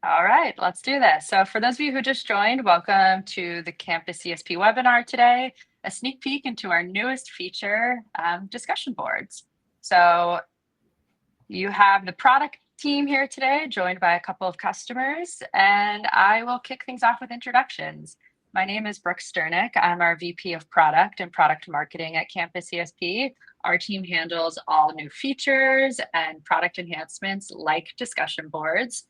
All right, let's do this. So for those of you who just joined, welcome to the Campus ESP webinar today, a sneak peek into our newest feature, discussion boards. So you have the product team here today, joined by a couple of customers, and I will kick things off with introductions. My name is Brooke Sternick. I'm our VP of Product and Product Marketing at Campus ESP. Our team handles all new features and product enhancements like discussion boards.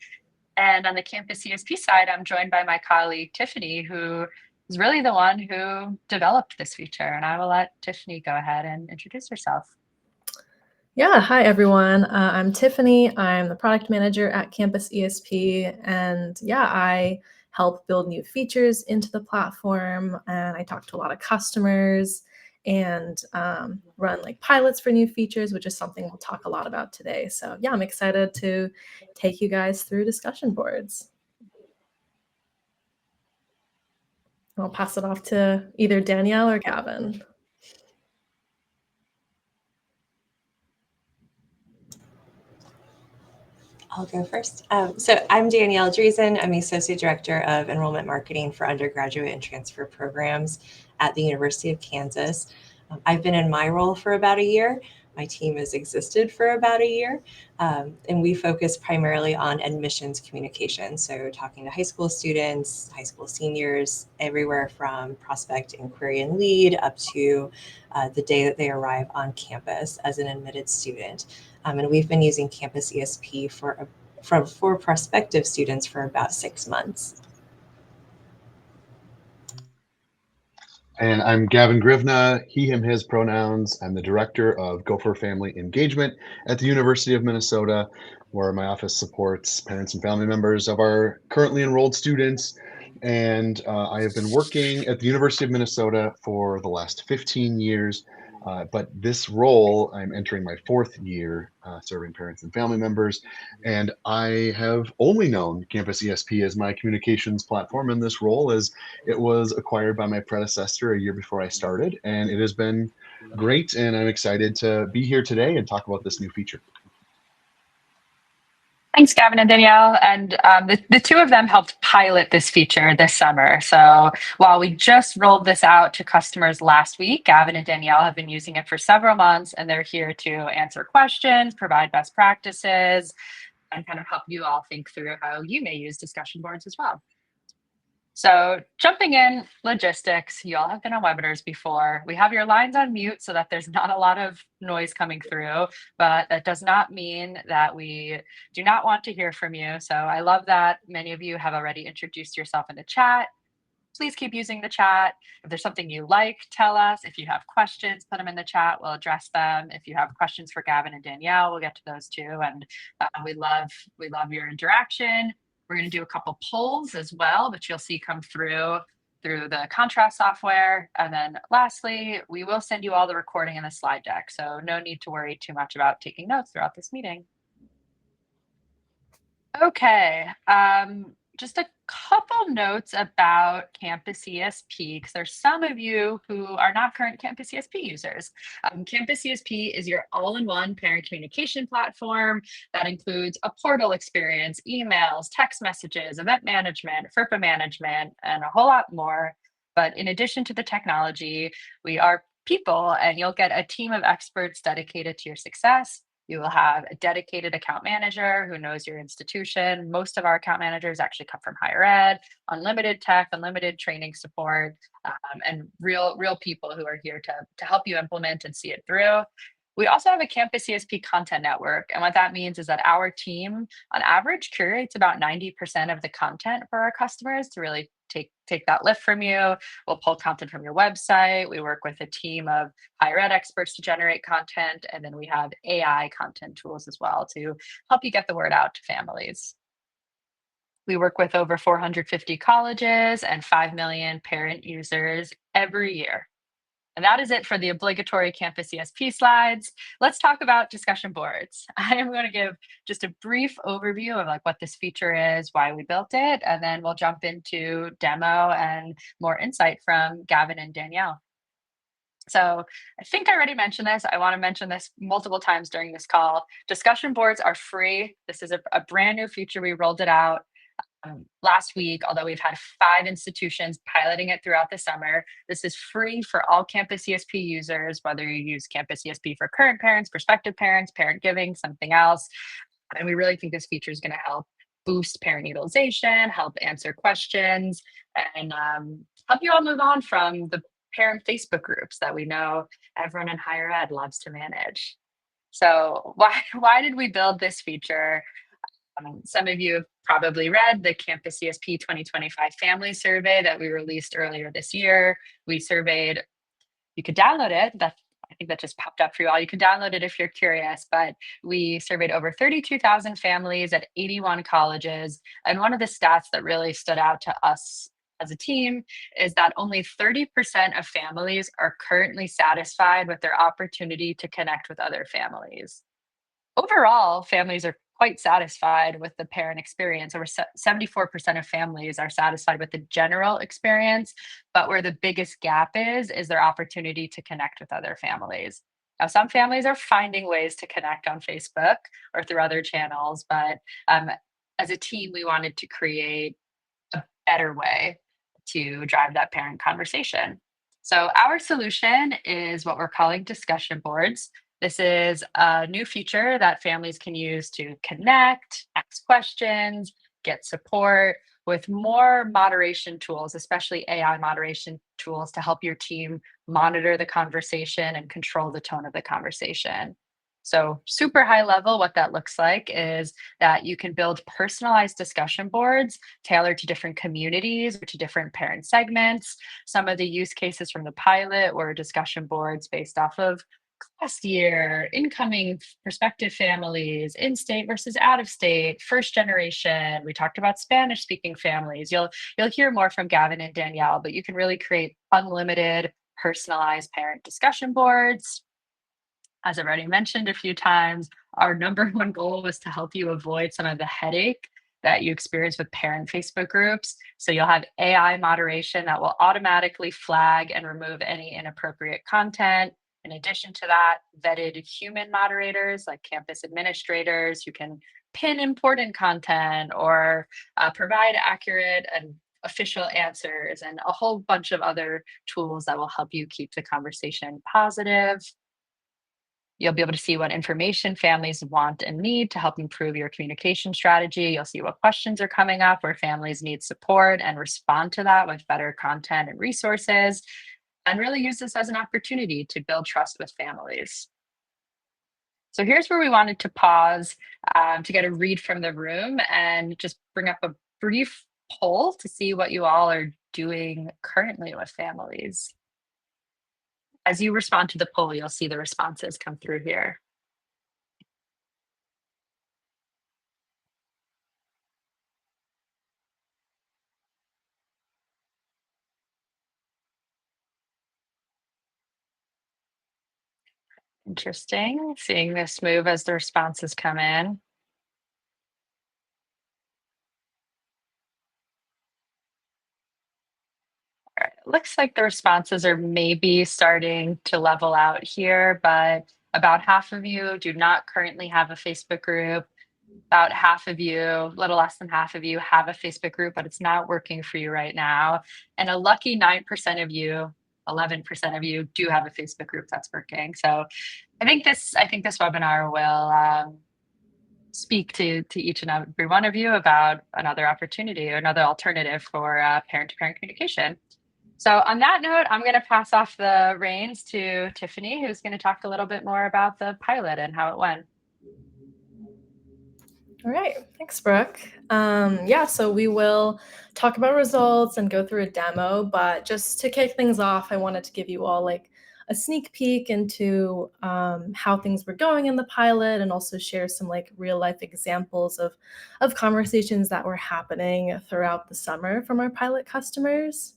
And on the Campus ESP side, I'm joined by my colleague, Tiffany, who is really the one who developed this feature. And I will let Tiffany go ahead and introduce herself. Yeah, hi everyone. I'm Tiffany. I'm the product manager at Campus ESP. And yeah, I help build new features into the platform. And I talk to a lot of customers and run like pilots for new features, which is something we'll talk a lot about today. So yeah, I'm excited to take you guys through discussion boards. I'll pass it off to either Danielle or Gavin. I'll go first. So I'm Danielle Driesen. I'm the Associate Director of Enrollment Marketing for Undergraduate and Transfer Programs at the University of Kansas. I've been in my role for about a year. My team has existed for about a year, and we focus primarily on admissions communication. So talking to high school students, high school seniors, everywhere from prospect inquiry and lead up to the day that they arrive on campus as an admitted student. And we've been using Campus ESP for prospective students for about 6 months. And I'm Gavin Grivna, he, him, his pronouns. I'm the Director of Gopher Family Engagement at the University of Minnesota, where my office supports parents and family members of our currently enrolled students. And I have been working at the University of Minnesota for the last 15 years. But this role, I'm entering my 4th year serving parents and family members, and I have only known Campus ESP as my communications platform in this role, as it was acquired by my predecessor a year before I started, and it has been great, and I'm excited to be here today and talk about this new feature. Thanks, Gavin and Danielle. And the two of them helped pilot this feature this summer. So while we just rolled this out to customers last week, Gavin and Danielle have been using it for several months, and they're here to answer questions, provide best practices, and kind of help you all think through how you may use discussion boards as well. So jumping in, logistics, you all have been on webinars before. We have your lines on mute so that there's not a lot of noise coming through, but that does not mean that we do not want to hear from you. So I love that many of you have already introduced yourself in the chat. Please keep using the chat. If there's something you like, tell us. If you have questions, put them in the chat. We'll address them. If you have questions for Gavin and Danielle, we'll get to those too. And we love your interaction. We're going to do a couple polls as well, which you'll see come through the contrast software. And then lastly, we will send you all the recording and the slide deck. So no need to worry too much about taking notes throughout this meeting. Okay, just a couple notes about Campus ESP, because there's some of you who are not current Campus ESP users. Campus ESP is your all-in-one parent communication platform that includes a portal experience, emails, text messages, event management, FERPA management, and a whole lot more. But in addition to the technology, we are people, and you'll get a team of experts dedicated to your success. You will have a dedicated account manager who knows your institution. Most of our account managers actually come from higher ed, unlimited tech, unlimited training support, and real people who are here to help you implement and see it through. We also have a Campus ESP content network. And what that means is that our team, on average, curates about 90% of the content for our customers to really take that lift from you. We'll pull content from your website. We work with a team of higher ed experts to generate content. And then we have AI content tools as well to help you get the word out to families. We work with over 450 colleges and 5 million parent users every year. And that is it for the obligatory Campus ESP slides. Let's talk about discussion boards. I am going to give just a brief overview of what this feature is, why we built it, and then we'll jump into demo and more insight from Gavin and Danielle. So I think I already mentioned this. I want to mention this multiple times during this call. Discussion boards are free. This is a brand new feature. We rolled it out. Last week, although we've had 5 institutions piloting it throughout the summer, this is free for all Campus ESP users, whether you use Campus ESP for current parents, prospective parents, parent giving, something else. And we really think this feature is going to help boost parent utilization, help answer questions, and help you all move on from the parent Facebook groups that we know everyone in higher ed loves to manage. So why did we build this feature? Some of you have probably read the Campus ESP 2025 family survey that we released earlier this year. We surveyed, you could download it. I think that just popped up for you all. You can download it if you're curious, but we surveyed over 32,000 families at 81 colleges. And one of the stats that really stood out to us as a team is that only 30% of families are currently satisfied with their opportunity to connect with other families. Overall, families are quite satisfied with the parent experience. Over 74% of families are satisfied with the general experience, but where the biggest gap is their opportunity to connect with other families. Now, some families are finding ways to connect on Facebook or through other channels, but as a team, we wanted to create a better way to drive that parent conversation. So, our solution is what we're calling discussion boards. This is a new feature that families can use to connect, ask questions, get support with more moderation tools, especially AI moderation tools to help your team monitor the conversation and control the tone of the conversation. So, super high level, what that looks like is that you can build personalized discussion boards tailored to different communities or to different parent segments. Some of the use cases from the pilot were discussion boards based off of class year, incoming prospective families, in-state versus out-of-state, first generation. We talked about Spanish-speaking families. You'll hear more from Gavin and Danielle, but you can really create unlimited, personalized parent discussion boards. As I've already mentioned a few times, our number one goal was to help you avoid some of the headache that you experience with parent Facebook groups. So you'll have AI moderation that will automatically flag and remove any inappropriate content. In addition to that, vetted human moderators like campus administrators who can pin important content or provide accurate and official answers, and a whole bunch of other tools that will help you keep the conversation positive. You'll be able to see what information families want and need to help improve your communication strategy. You'll see what questions are coming up where families need support and respond to that with better content and resources, and really use this as an opportunity to build trust with families. So here's where we wanted to pause to get a read from the room and just bring up a brief poll to see what you all are doing currently with families. As you respond to the poll, you'll see the responses come through here. Interesting, seeing this move as the responses come in. All right, it looks like the responses are maybe starting to level out here, but about half of you do not currently have a Facebook group. About half of you, a little less than half of you, have a Facebook group, but it's not working for you right now. And a lucky 9% of you, 11% of you do have a Facebook group that's working. So I think this webinar will speak to each and every one of you about another opportunity or another alternative for parent-to-parent communication. So on that note, I'm going to pass off the reins to Tiffany, who's going to talk a little bit more about the pilot and how it went. All right, thanks, Brooke. So we will talk about results and go through a demo, but just to kick things off, I wanted to give you all like a sneak peek into how things were going in the pilot, and also share some like real life examples of conversations that were happening throughout the summer from our pilot customers.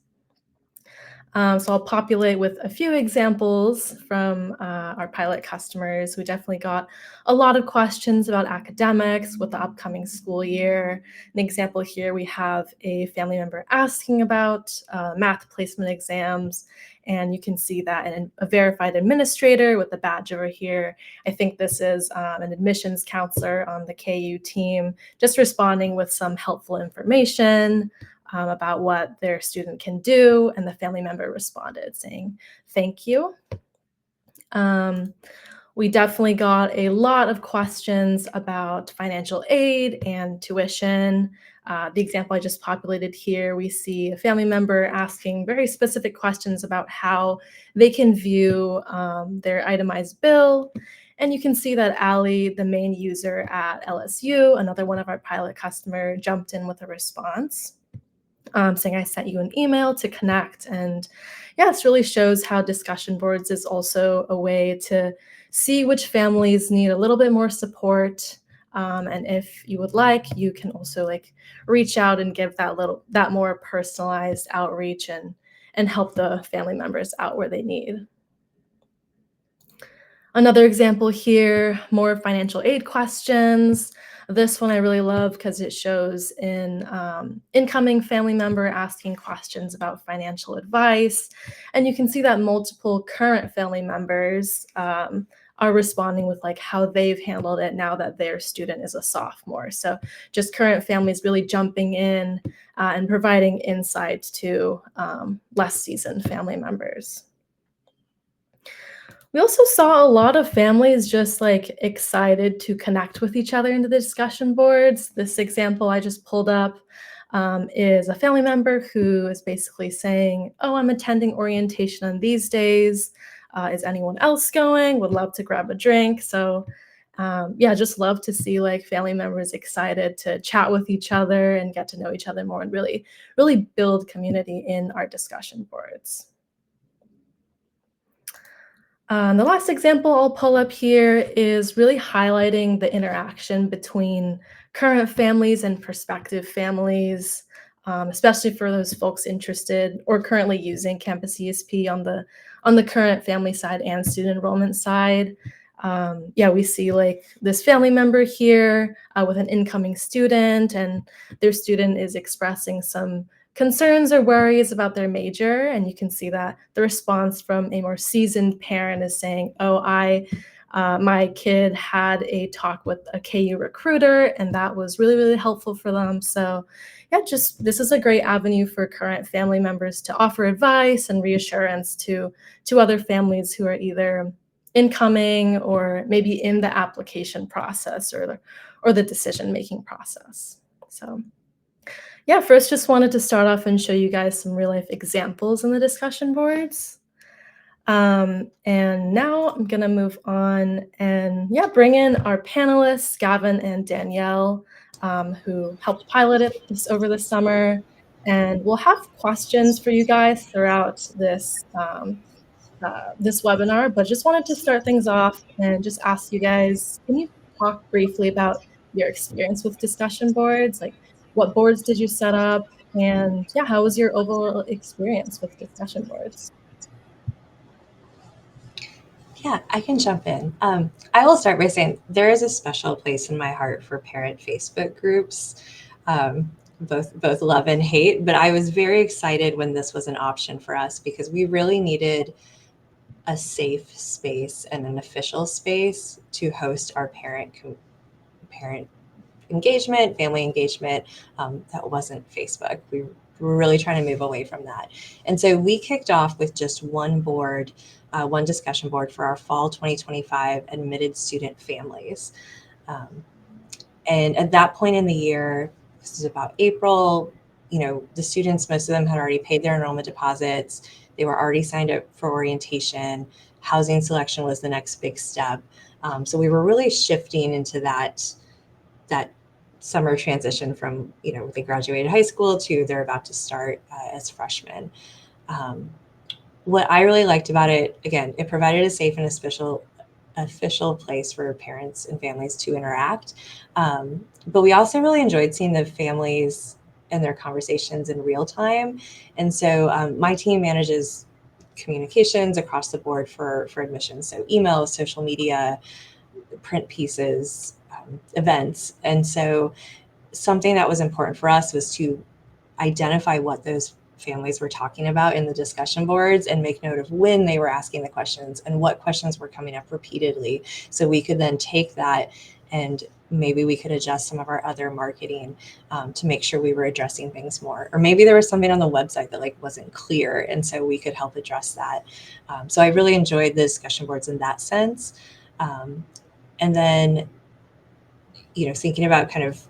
So I'll populate with a few examples from our pilot customers. We definitely got a lot of questions about academics with the upcoming school year. An example here, we have a family member asking about math placement exams, and you can see that in a verified administrator with the badge over here. I think this is an admissions counselor on the KU team, just responding with some helpful information about what their student can do, and the family member responded saying, "Thank you." We definitely got a lot of questions about financial aid and tuition. The example I just populated here, we see a family member asking very specific questions about how they can view their itemized bill. And you can see that Allie, the main user at LSU, another one of our pilot customer, jumped in with a response. Saying I sent you an email to connect. And yeah, this really shows how discussion boards is also a way to see which families need a little bit more support. And if you would like, you can also like reach out and give that more personalized outreach and help the family members out where they need. Another example here, more financial aid questions. This one I really love because it shows an incoming family member asking questions about financial advice. And you can see that multiple current family members are responding with like how they've handled it now that their student is a sophomore. So just current families really jumping in and providing insights to less seasoned family members. We also saw a lot of families just like excited to connect with each other into the discussion boards. This example I just pulled up is a family member who is basically saying, "Oh, I'm attending orientation on these days. Is anyone else going? Would love to grab a drink." So yeah, just love to see like family members excited to chat with each other and get to know each other more and really, really build community in our discussion boards. The last example I'll pull up here is really highlighting the interaction between current families and prospective families, especially for those folks interested or currently using Campus ESP on the current family side and student enrollment side. Yeah, we see like this family member here with an incoming student, and their student is expressing some concerns or worries about their major. And you can see that the response from a more seasoned parent is saying, "Oh, my kid had a talk with a KU recruiter, and that was really, really helpful for them." So yeah, just this is a great avenue for current family members to offer advice and reassurance to other families who are either incoming or maybe in the application process or the decision-making process. So yeah, first just wanted to start off and show you guys some real life examples in the discussion boards. And now I'm gonna move on and yeah, bring in our panelists, Gavin and Danielle, who helped pilot it over the summer. And we'll have questions for you guys throughout this webinar, but just wanted to start things off and just ask you guys, can you talk briefly about your experience with discussion boards? Like, what boards did you set up? And yeah, how was your overall experience with discussion boards? Yeah, I can jump in. I will start by saying there is a special place in my heart for parent Facebook groups, both love and hate. But I was very excited when this was an option for us because we really needed a safe space and an official space to host our parent engagement, family engagement that wasn't Facebook. We were really trying to move away from that. And so we kicked off with just one board, one discussion board for our fall 2025 admitted student families. And at that point in the year, this is about April, the students, most of them had already paid their enrollment deposits. They were already signed up for orientation. Housing selection was the next big step. So we were really shifting into that summer transition from, they graduated high school to they're about to start as freshmen. What I really liked about it, again, it provided a safe and official place for parents and families to interact. But we also really enjoyed seeing the families in their conversations in real time. And so my team manages communications across the board for admissions. So emails, social media, print pieces, events. And so something that was important for us was to identify what those families were talking about in the discussion boards and make note of when they were asking the questions and what questions were coming up repeatedly. So we could then take that and maybe we could adjust some of our other marketing to make sure we were addressing things more. Or maybe there was something on the website that like wasn't clear, and so we could help address that. So I really enjoyed the discussion boards in that sense. And then, you know, thinking about kind of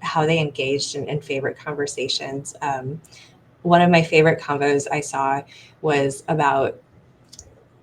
how they engaged in favorite conversations. One of my favorite convos I saw was about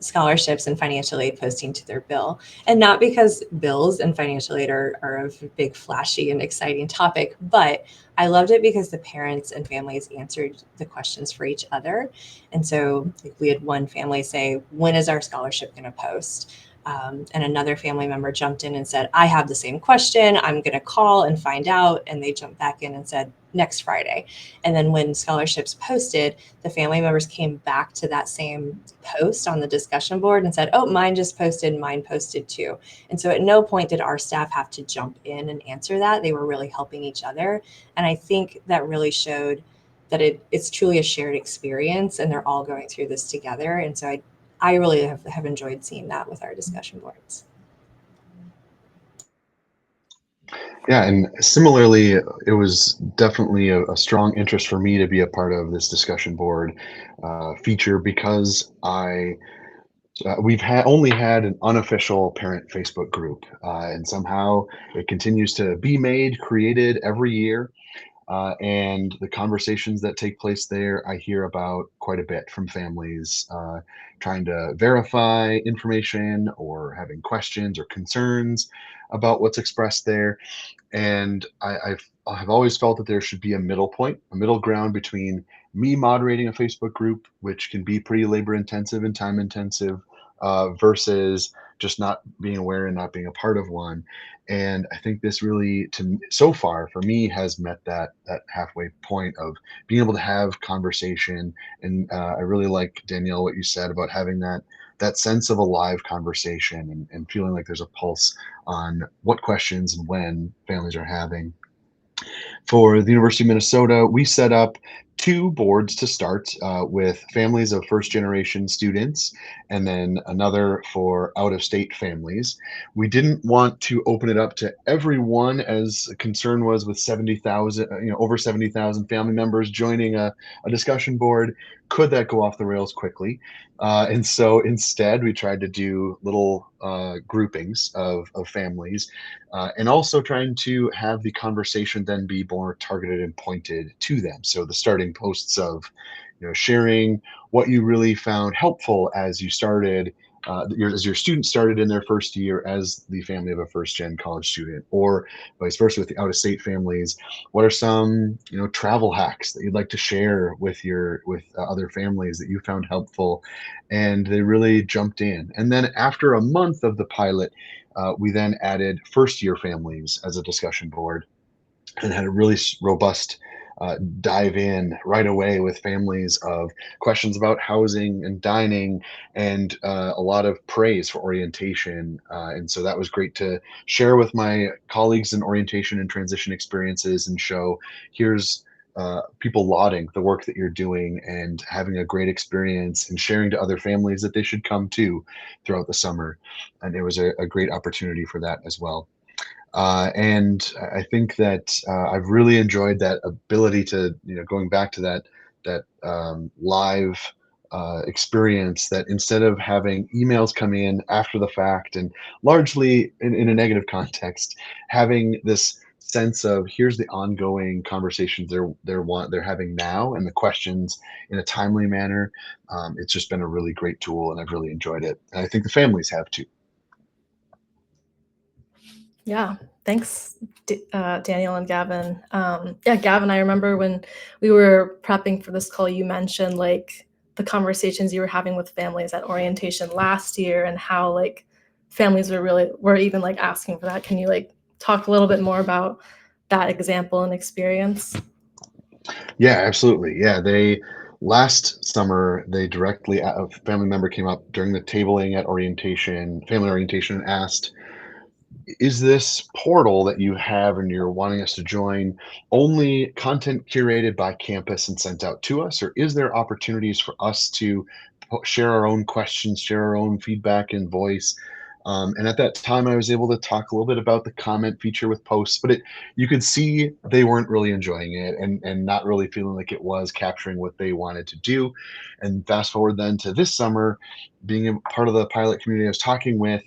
scholarships and financial aid posting to their bill. And not because bills and financial aid are a big, flashy and exciting topic, but I loved it because the parents and families answered the questions for each other. And so we had one family say, when is our scholarship going to post? And another family member jumped in and said, I have the same question. I'm going to call and find out. And they jumped back in and said, next Friday. And then when scholarships posted, the family members came back to that same post on the discussion board and said, oh, mine just posted, mine posted too. And so at no point did our staff have to jump in and answer that. They were really helping each other. And I think that really showed that it's truly a shared experience and they're all going through this together. And so I really have enjoyed seeing that with our discussion boards. Yeah, and similarly, it was definitely a strong interest for me to be a part of this discussion board feature because we've only had an unofficial parent Facebook group, and somehow it continues to be created every year. And the conversations that take place there, I hear about quite a bit from families trying to verify information or having questions or concerns about what's expressed there. And I've always felt that there should be a middle point, a middle ground between me moderating a Facebook group, which can be pretty labor intensive and time intensive, versus just not being aware and not being a part of one. And I think this really, so far for me, has met that halfway point of being able to have conversation. And I really like, Danielle, what you said about having that sense of a live conversation and feeling like there's a pulse on what questions and when families are having. For the University of Minnesota, we set up 2 boards to start with families of first generation students and then another for out of state families. We didn't want to open it up to everyone, as a concern was with 70,000, over 70,000 family members joining a discussion board. Could that go off the rails quickly? And so instead, we tried to do little groupings of families, and also trying to have the conversation then be more targeted and pointed to them. So the starting posts of, sharing what you really found helpful as you started, as your student started in their first year as the family of a first-gen college student, or vice versa with the out-of-state families. What are some, travel hacks that you'd like to share with other families that you found helpful? And they really jumped in. And then after a month of the pilot, we then added first-year families as a discussion board and had a really robust dive in right away with families of questions about housing and dining and a lot of praise for orientation. And so that was great to share with my colleagues in orientation and transition experiences and show here's people lauding the work that you're doing and having a great experience and sharing to other families that they should come to throughout the summer. And it was a great opportunity for that as well. And I think that I've really enjoyed that ability to, going back to that live experience, that instead of having emails come in after the fact and largely in a negative context, having this sense of here's the ongoing conversations they're having now and the questions in a timely manner. It's just been a really great tool and I've really enjoyed it. And I think the families have too. Yeah, thanks, Daniel and Gavin. Gavin, I remember when we were prepping for this call, you mentioned like the conversations you were having with families at orientation last year and how like families were even like asking for that. Can you like talk a little bit more about that example and experience? Yeah, absolutely. Yeah, they last summer they directly a family member came up during the tabling at orientation, family orientation, and asked, is this portal that you have and you're wanting us to join only content curated by campus and sent out to us, or is there opportunities for us to share our own questions, share our own feedback and voice? And at that time, I was able to talk a little bit about the comment feature with posts, but you could see they weren't really enjoying it and not really feeling like it was capturing what they wanted to do. And fast forward then to this summer, being a part of the pilot community, I was talking with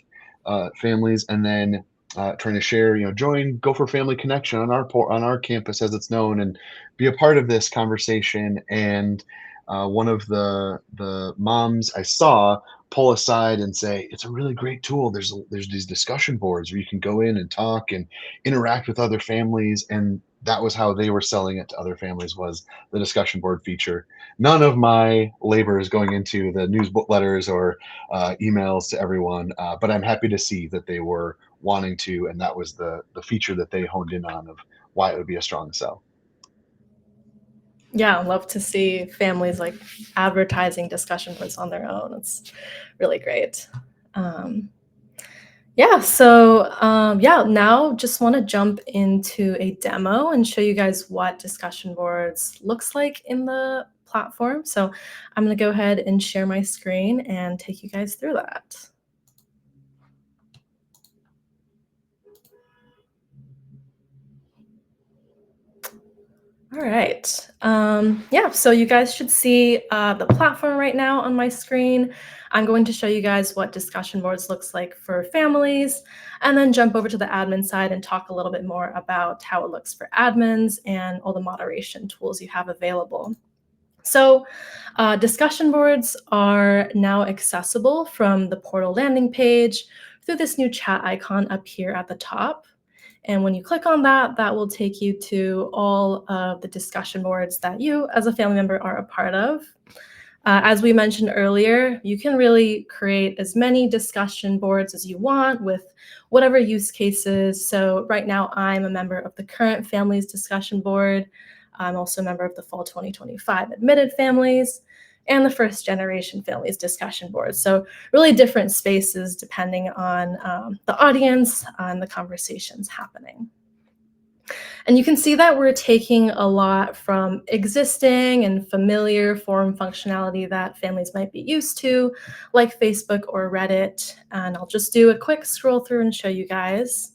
families, and then trying to share, join Gopher Family Connection on our campus as it's known, and be a part of this conversation. And one of the moms I saw pull aside and say, "It's a really great tool. There's these discussion boards where you can go in and talk and interact with other families." And that was how they were selling it to other families, was the discussion board feature. None of my labor is going into the newsletters or emails to everyone, but I'm happy to see that they were wanting to, and that was the feature that they honed in on of why it would be a strong sell. Yeah, I love to see families like advertising discussion boards on their own. It's really great. Um, now just want to jump into a demo and show you guys what discussion boards looks like in the platform. So I'm going to go ahead and share my screen and take you guys through that. All right. So you guys should see the platform right now on my screen. I'm going to show you guys what discussion boards looks like for families, and then jump over to the admin side and talk a little bit more about how it looks for admins and all the moderation tools you have available. So discussion boards are now accessible from the portal landing page through this new chat icon up here at the top. And when you click on that, that will take you to all of the discussion boards that you as a family member are a part of. As we mentioned earlier, you can really create as many discussion boards as you want with whatever use cases. So right now, I'm a member of the current families discussion board. I'm also a member of the fall 2025 admitted families and the first generation families discussion board. So really different spaces depending on the audience and the conversations happening. And you can see that we're taking a lot from existing and familiar forum functionality that families might be used to, like Facebook or Reddit. And I'll just do a quick scroll through and show you guys.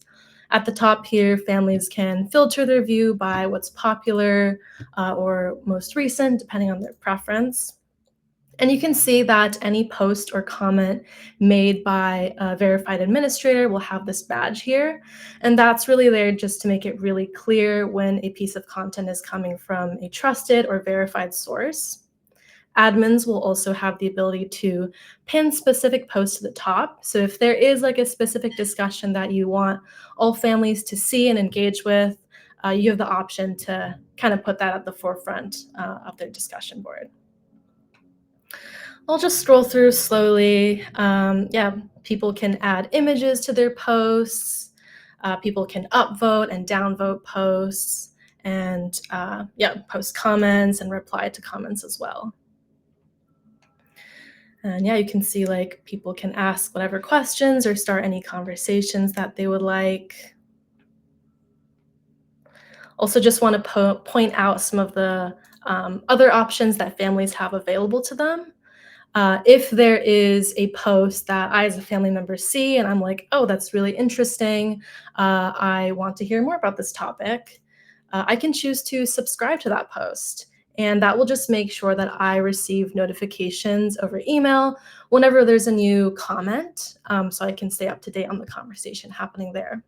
At the top here, families can filter their view by what's popular or most recent, depending on their preference. And you can see that any post or comment made by a verified administrator will have this badge here. And that's really there just to make it really clear when a piece of content is coming from a trusted or verified source. Admins will also have the ability to pin specific posts to the top. So if there is like a specific discussion that you want all families to see and engage with, you have the option to kind of put that at the forefront of their discussion board. I'll just scroll through slowly. People can add images to their posts. People can upvote and downvote posts, and post comments and reply to comments as well. And you can see like people can ask whatever questions or start any conversations that they would like. Also just want to point out some of the other options that families have available to them. If there is a post that I as a family member see and I'm like, oh, that's really interesting, I want to hear more about this topic, I can choose to subscribe to that post. And that will just make sure that I receive notifications over email whenever there's a new comment, so I can stay up to date on the conversation happening there.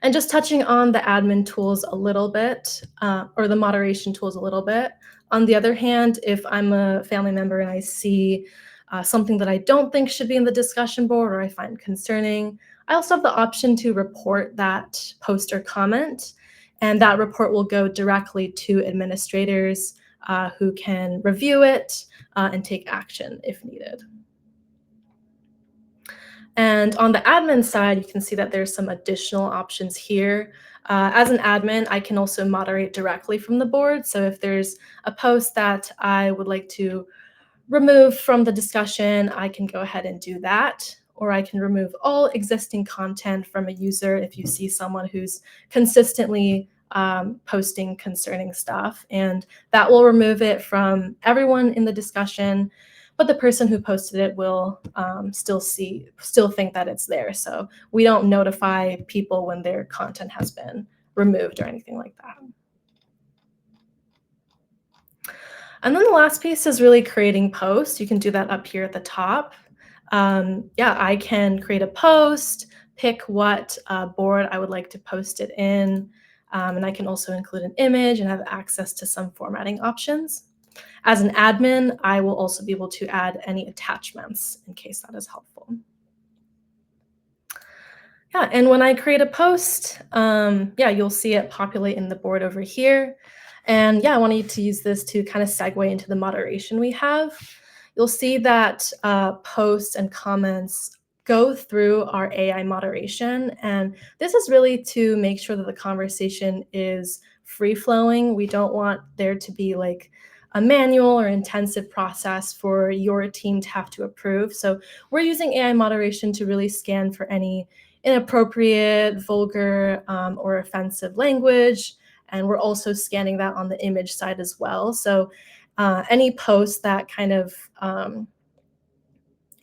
And just touching on the admin tools a little bit, or the moderation tools a little bit. On the other hand, if I'm a family member and I see something that I don't think should be in the discussion board or I find concerning, I also have the option to report that post or comment. And that report will go directly to administrators who can review it and take action if needed. And on the admin side, you can see that there's some additional options here. As an admin, I can also moderate directly from the board. So if there's a post that I would like to remove from the discussion, I can go ahead and do that. Or I can remove all existing content from a user if you see someone who's consistently posting concerning stuff. And that will remove it from everyone in the discussion, but the person who posted it will still think that it's there. So we don't notify people when their content has been removed or anything like that. And then the last piece is really creating posts. You can do that up here at the top. I can create a post, pick what board I would like to post it in, and I can also include an image and have access to some formatting options. As an admin, I will also be able to add any attachments in case that is helpful. Yeah, and when I create a post, you'll see it populate in the board over here. And yeah, I wanted to use this to kind of segue into the moderation we have. You'll see that posts and comments go through our AI moderation. And this is really to make sure that the conversation is free-flowing. We don't want there to be like a manual or intensive process for your team to have to approve. So we're using AI moderation to really scan for any inappropriate, vulgar, or offensive language. And we're also scanning that on the image side as well. So any posts that kind of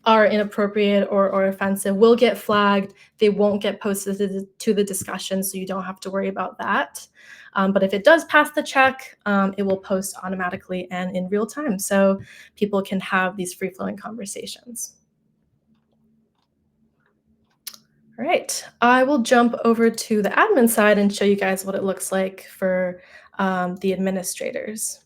are inappropriate or offensive will get flagged. They won't get posted to the discussion, so you don't have to worry about that. But if it does pass the check, it will post automatically and in real time, so people can have these free-flowing conversations. All right, I will jump over to the admin side and show you guys what it looks like for the administrators.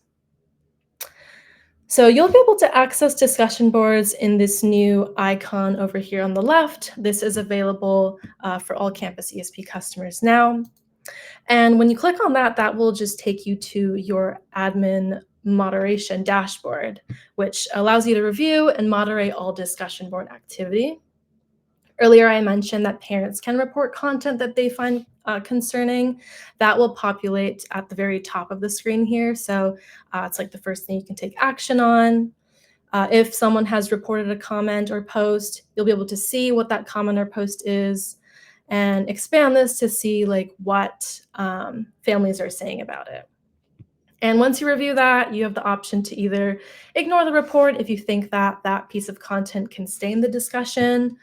So you'll be able to access discussion boards in this new icon over here on the left. This is available for all CampusESP customers now. And when you click on that, that will just take you to your admin moderation dashboard, which allows you to review and moderate all discussion board activity. Earlier, I mentioned that parents can report content that they find concerning. That will populate at the very top of the screen here. So it's like the first thing you can take action on. If someone has reported a comment or post, you'll be able to see what that comment or post is and expand this to see like what families are saying about it. And once you review that, you have the option to either ignore the report if you think that that piece of content can stay in the discussion.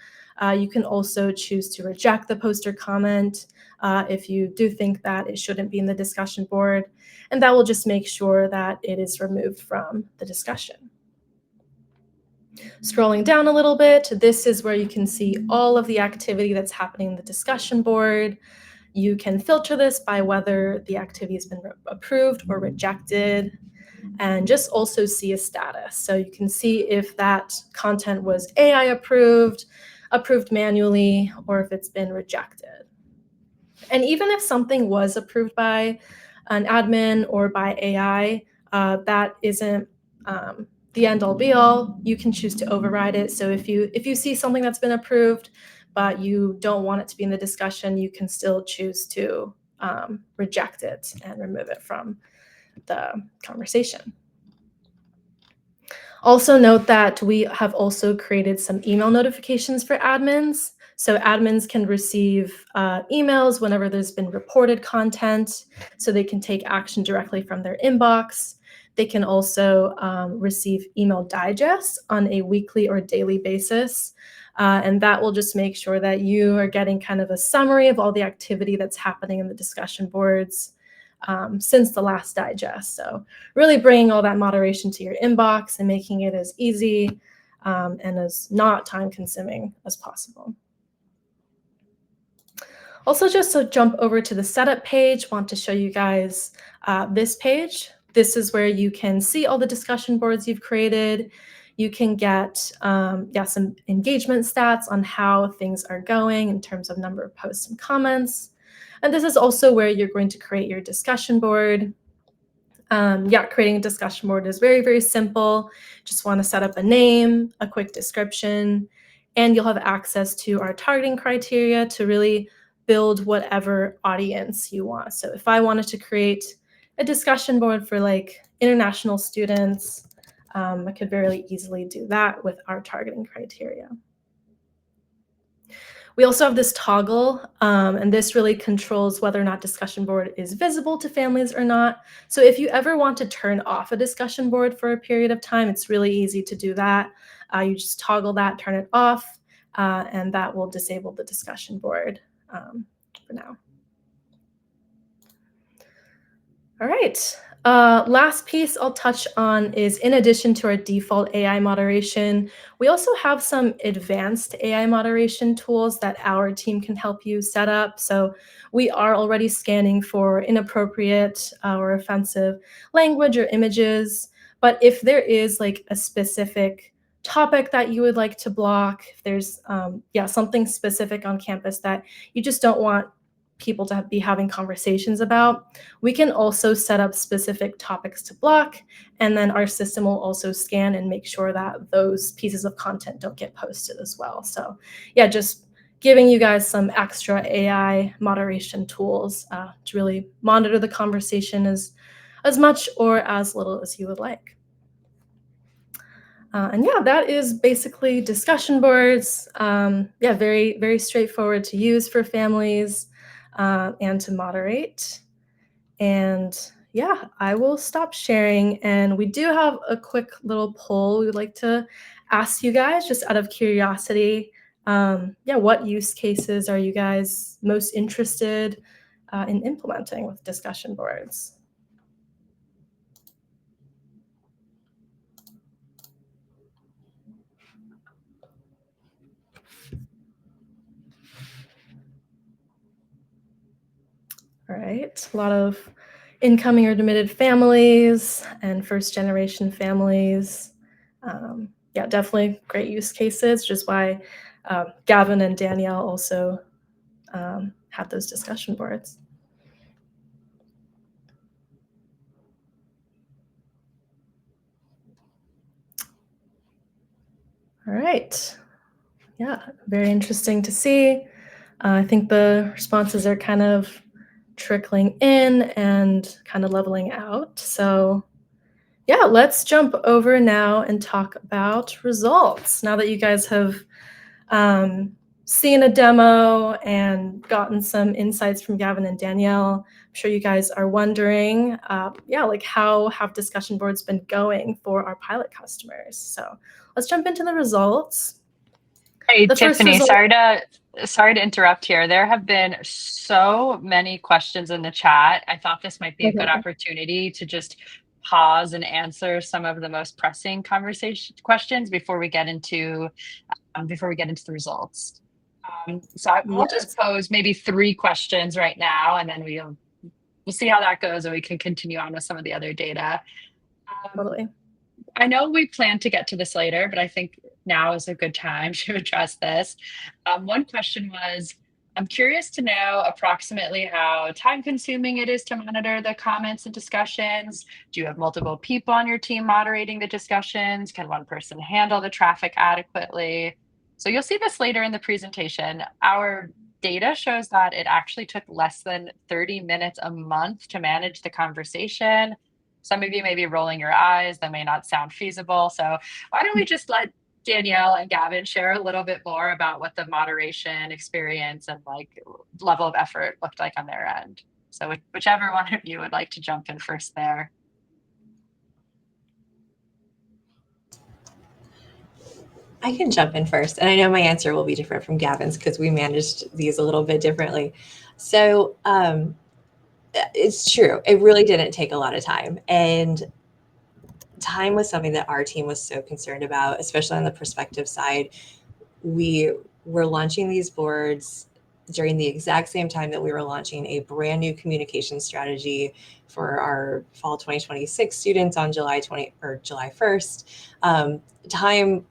You can also choose to reject the post or comment if you do think that it shouldn't be in the discussion board, and that will just make sure that it is removed from the discussion. Scrolling down a little bit, this is where you can see all of the activity that's happening in the discussion board. You can filter this by whether the activity has been approved or rejected, and just also see a status. So you can see if that content was AI approved manually, or if it's been rejected. And even if something was approved by an admin or by AI, that isn't the end all be all. You can choose to override it. So if you see something that's been approved, but you don't want it to be in the discussion, you can still choose to reject it and remove it from the conversation. Also note that we have also created some email notifications for admins. So admins can receive emails whenever there's been reported content, so they can take action directly from their inbox. They can also receive email digests on a weekly or daily basis. And that will just make sure that you are getting kind of a summary of all the activity that's happening in the discussion boards since the last digest. So really bringing all that moderation to your inbox and making it as easy and as not time-consuming as possible. Also, just to jump over to the setup page, want to show you guys this page. This is where you can see all the discussion boards you've created. You can get some engagement stats on how things are going in terms of number of posts and comments. And this is also where you're going to create your discussion board. Creating a discussion board is very, very simple. Just want to set up a name, a quick description, and you'll have access to our targeting criteria to really build whatever audience you want. So if I wanted to create a discussion board for like international students, I could very easily do that with our targeting criteria. We also have this toggle, and this really controls whether or not discussion board is visible to families or not. So if you ever want to turn off a discussion board for a period of time, it's really easy to do that. You just toggle that, turn it off, and that will disable the discussion board for now. All right. Last piece I'll touch on is, in addition to our default AI moderation, we also have some advanced AI moderation tools that our team can help you set up. So we are already scanning for inappropriate or offensive language or images. But if there is like a specific topic that you would like to block, if there's something specific on campus that you just don't want people to be having conversations about, we can also set up specific topics to block, and then our system will also scan and make sure that those pieces of content don't get posted as well. So yeah, just giving you guys some extra AI moderation tools to really monitor the conversation as much or as little as you would like. And yeah, that is basically discussion boards. Very, very straightforward to use for families and to moderate. And yeah, I will stop sharing. And we do have a quick little poll we would like to ask you guys, just out of curiosity. What use cases are you guys most interested in implementing with discussion boards? All right, a lot of incoming or admitted families and first-generation families. Definitely great use cases, which is why Gavin and Danielle also have those discussion boards. All right. Yeah, very interesting to see. I think the responses are kind of trickling in and kind of leveling out. So yeah, let's jump over now and talk about results. Now that you guys have seen a demo and gotten some insights from Gavin and Danielle, I'm sure you guys are wondering, how have discussion boards been going for our pilot customers? So let's jump into the results. Hey, Tiffany, sorry to interrupt here. There have been so many questions in the chat. I thought this might be a good opportunity to just pause and answer some of the most pressing questions before we get into the results. So I'll just pose maybe 3 questions right now, and then we'll see how that goes, and we can continue on with some of the other data. Totally. I know we plan to get to this later, but I think now is a good time to address this. One question was, I'm curious to know approximately how time-consuming it is to monitor the comments and discussions. Do you have multiple people on your team moderating the discussions? Can one person handle the traffic adequately? So you'll see this later in the presentation. Our data shows that it actually took less than 30 minutes a month to manage the conversation. Some of you may be rolling your eyes. That may not sound feasible. So why don't we just let Danielle and Gavin share a little bit more about what the moderation experience and level of effort looked like on their end. So whichever one of you would like to jump in first there. I can jump in first, and I know my answer will be different from Gavin's because we managed these a little bit differently. So it's true. It really didn't take a lot of time, and time was something that our team was so concerned about, especially on the prospective side. We were launching these boards during the exact same time that we were launching a brand new communication strategy for our fall 2026 students on July 1st. Time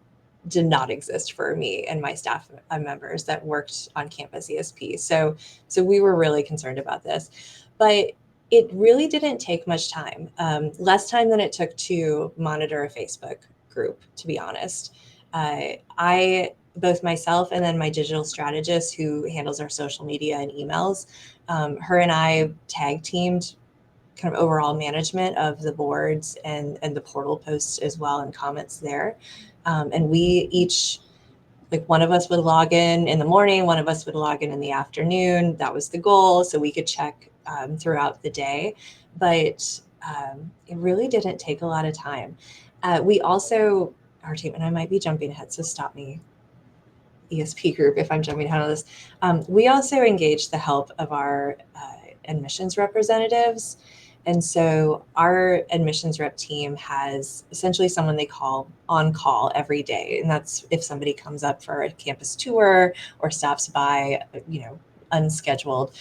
did not exist for me and my staff members that worked on CampusESP. So we were really concerned about this, but it really didn't take much time, less time than it took to monitor a Facebook group, to be honest. I both myself and then my digital strategist who handles our social media and emails. Her and I tag teamed kind of overall management of the boards and the portal posts as well, and comments there. And we each, like, one of us would log in the morning, one of us would log in the afternoon. That was the goal, so we could check throughout the day. But it really didn't take a lot of time. We also, our team, and I might be jumping ahead, so stop me, ESP group, if I'm jumping ahead on this. We also engaged the help of our admissions representatives. And so our admissions rep team has essentially someone they call on call every day. And that's if somebody comes up for a campus tour or stops by, unscheduled,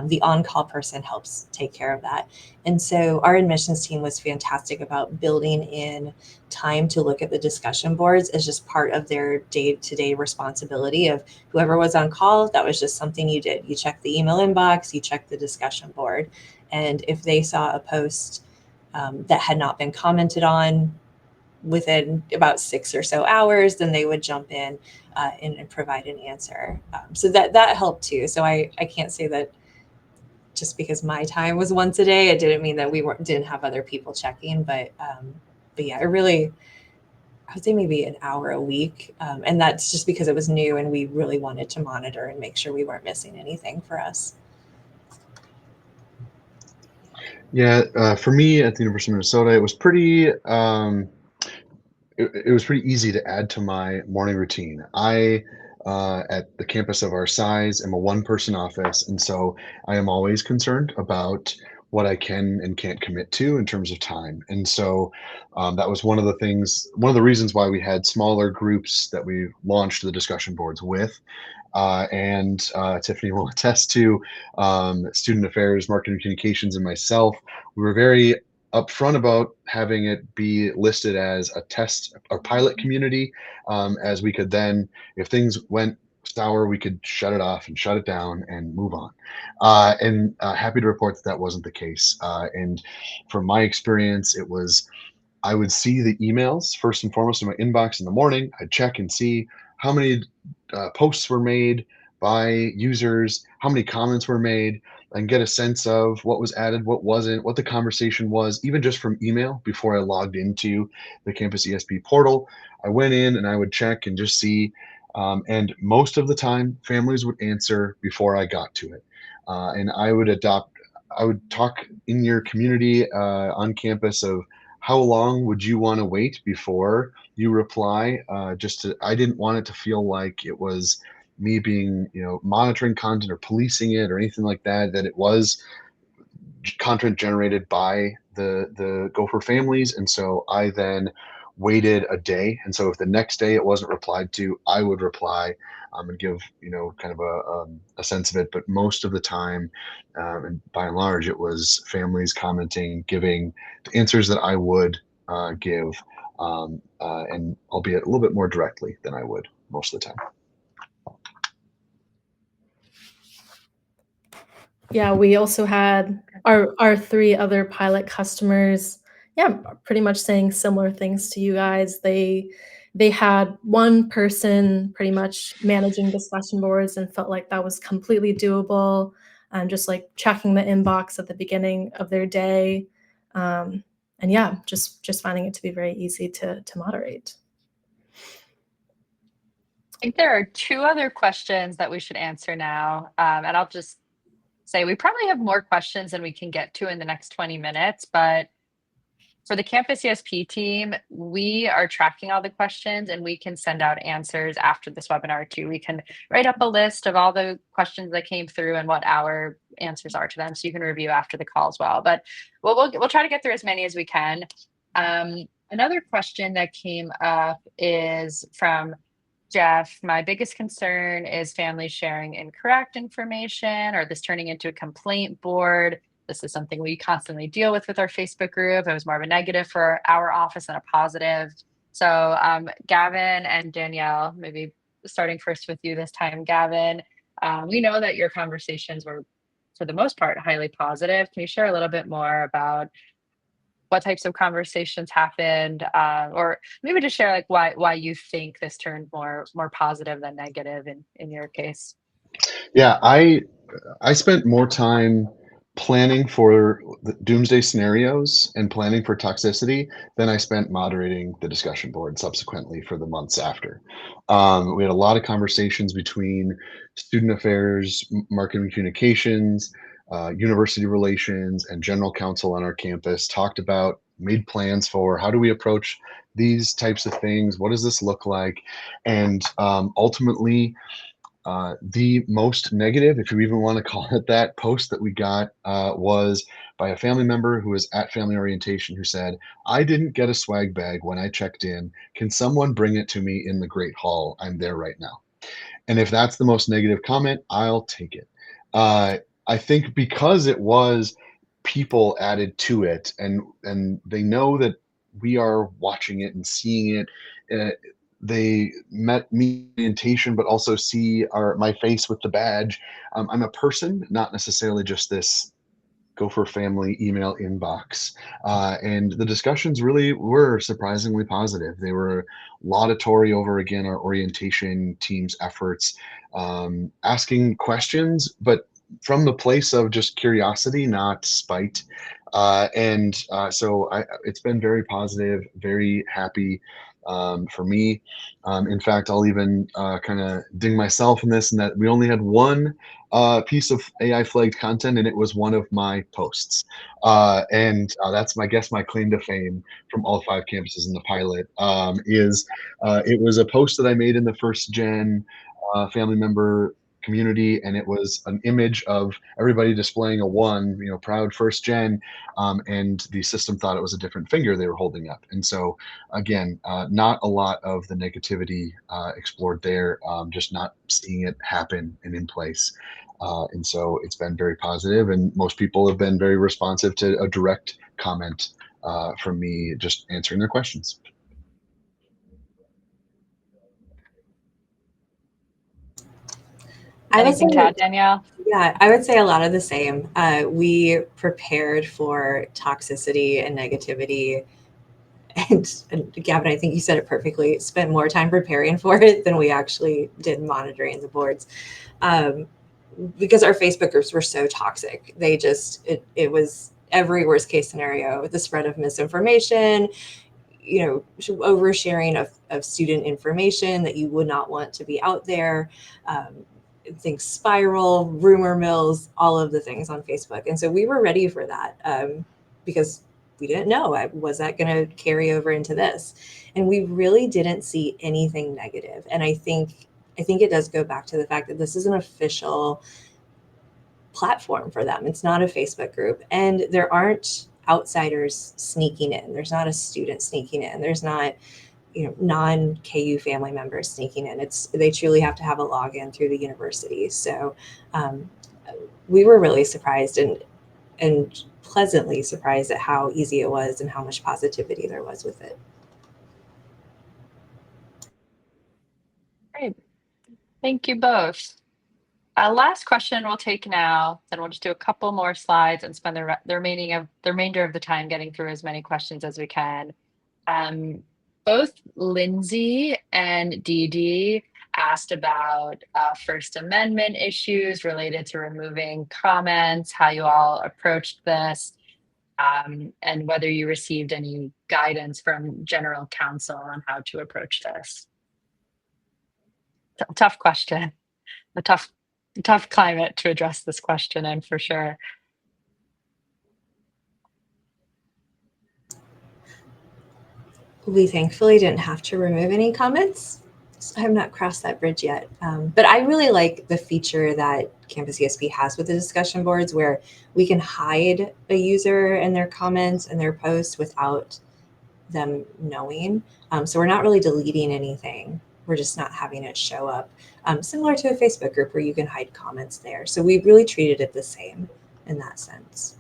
the on-call person helps take care of that. And so our admissions team was fantastic about building in time to look at the discussion boards as just part of their day-to-day responsibility of whoever was on call. That was just something you did. You checked the email inbox, you checked the discussion board. And if they saw a post that had not been commented on within about 6 or so hours, then they would jump in and provide an answer. So that helped too. So I can't say that just because my time was once a day, it didn't mean that we didn't have other people checking. But yeah, I would say maybe an hour a week. And that's just because it was new and we really wanted to monitor and make sure we weren't missing anything for us. Yeah, for me at the University of Minnesota, it was pretty it was pretty easy to add to my morning routine. I at the campus of our size am a one-person office, and so I am always concerned about what I can and can't commit to in terms of time. And so that was one of the reasons why we had smaller groups that we launched the discussion boards with. And Tiffany will attest to, student affairs, marketing communications, and myself. We were very upfront about having it be listed as a test or pilot community, as we could then, if things went sour, we could shut it off and shut it down and move on. And happy to report that that wasn't the case. And from my experience, it was I would see the emails first and foremost in my inbox in the morning. I'd check and see how many posts were made by users, how many comments were made, and get a sense of what was added, what wasn't, what the conversation was, even just from email before I logged into the Campus ESP portal. I went in and I would check and just see. And most of the time, families would answer before I got to it. And I would talk in your community on campus of how long would you want to wait before you reply? I didn't want it to feel like it was me being, monitoring content or policing it or anything like that. That it was content generated by the Gopher families, and so I then waited a day. And so if the next day it wasn't replied to, I would reply and give kind of a sense of it. But most of the time, and by and large, it was families commenting, giving the answers that I would give, and albeit a little bit more directly than I would most of the time. Yeah, we also had our 3 other pilot customers, pretty much saying similar things to you guys. They had one person pretty much managing discussion boards and felt like that was completely doable, and just like checking the inbox at the beginning of their day. And just finding it to be very easy to moderate. I think there are 2 other questions that we should answer now. And I'll just say we probably have more questions than we can get to in the next 20 minutes. But for the Campus ESP team, we are tracking all the questions and we can send out answers after this webinar too. We can write up a list of all the questions that came through and what our answers are to them, so you can review after the call as well. But we'll try to get through as many as we can. Another question that came up is from Jeff. My biggest concern is families sharing incorrect information or this turning into a complaint board. This is something we constantly deal with our Facebook group. It was more of a negative for our office than a positive. So Gavin and Danielle, maybe starting first with you this time, Gavin, we know that your conversations were, for the most part, highly positive. Can you share a little bit more about what types of conversations happened, or maybe just share like why you think this turned more positive than negative in your case. Yeah, I spent more time planning for the doomsday scenarios and planning for toxicity than I spent moderating the discussion board subsequently for the months after. We had a lot of conversations between student affairs, marketing communications, university relations, and general counsel on our campus. Talked about, made plans for how do we approach these types of things? What does this look like? And ultimately, the most negative, if you even want to call it that, post that we got was by a family member who was at family orientation who said, "I didn't get a swag bag when I checked in. Can someone bring it to me in the Great Hall? I'm there right now." And if that's the most negative comment, I'll take it. I think because it was people added to it, and they know that we are watching it and seeing it. They met me orientation, but also see my face with the badge. I'm a person, not necessarily just this Gopher family email inbox. And the discussions really were surprisingly positive. They were laudatory over, again, our orientation team's efforts, asking questions, but from the place of just curiosity, not spite. It's been very positive, very happy for me. In fact, I'll even kind of ding myself in this, in that we only had one piece of AI flagged content, and it was one of my posts. That's my claim to fame from all 5 campuses in the pilot. It was a post that I made in the first gen family member community, and it was an image of everybody displaying a one, proud first gen, and the system thought it was a different finger they were holding up. And so, again, not a lot of the negativity explored there, just not seeing it happen and in place. And so it's been very positive, and most people have been very responsive to a direct comment from me, just answering their questions. Anything to add, Danielle? Yeah, I would say a lot of the same. We prepared for toxicity and negativity. And Gavin, I think you said it perfectly, spent more time preparing for it than we actually did monitoring the boards. Because our Facebook groups were so toxic. It was every worst case scenario, the spread of misinformation, oversharing of student information that you would not want to be out there. Things spiral, rumor mills, all of the things on Facebook. And so we were ready for that because we didn't know, was that going to carry over into this? And we really didn't see anything negative. And I think it does go back to the fact that this is an official platform for them. It's not a Facebook group, and there aren't outsiders sneaking in. There's not a student sneaking in. There's not non-KU family members sneaking in. They truly have to have a login through the university. So we were really surprised and pleasantly surprised at how easy it was and how much positivity there was with it. Great. Thank you both. Last question we'll take now, then we'll just do a couple more slides and spend the remainder of the time getting through as many questions as we can. Both Lindsay and Dee Dee asked about First Amendment issues related to removing comments, how you all approached this, and whether you received any guidance from general counsel on how to approach this. Tough question, a tough climate to address this question in, for sure. We thankfully didn't have to remove any comments. So I have not crossed that bridge yet. But I really like the feature that CampusESP has with the discussion boards, where we can hide a user and their comments and their posts without them knowing. So we're not really deleting anything. We're just not having it show up. Similar to a Facebook group where you can hide comments there. So we really treated it the same in that sense.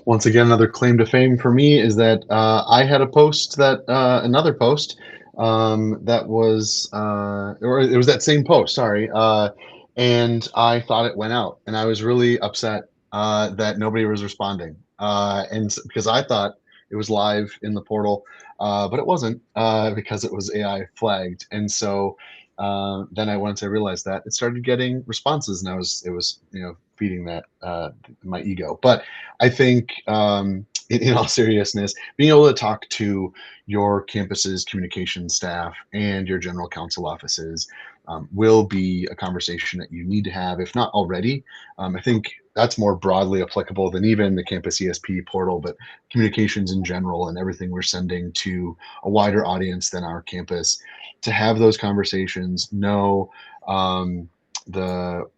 Once again, another claim to fame for me is that I had a post that another post that was, or it was that same post, sorry, and I thought it went out, and I was really upset that nobody was responding. and because I thought it was live in the portal, but it wasn't because it was AI flagged. And so then once I realized that, it started getting responses, and it was feeding that my ego. But I think in all seriousness, being able to talk to your campus's communication staff and your general counsel offices will be a conversation that you need to have, if not already. I think that's more broadly applicable than even the Campus ESP portal, but communications in general and everything we're sending to a wider audience than our campus, to have those conversations, know the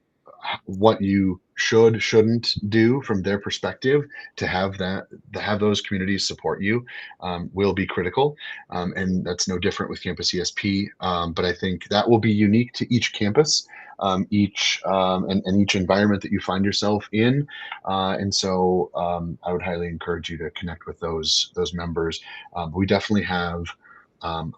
what you shouldn't do from their perspective, to have those communities support you will be critical. And that's no different with Campus ESP. But I think that will be unique to each campus, each environment that you find yourself in. And so I would highly encourage you to connect with those members. We definitely have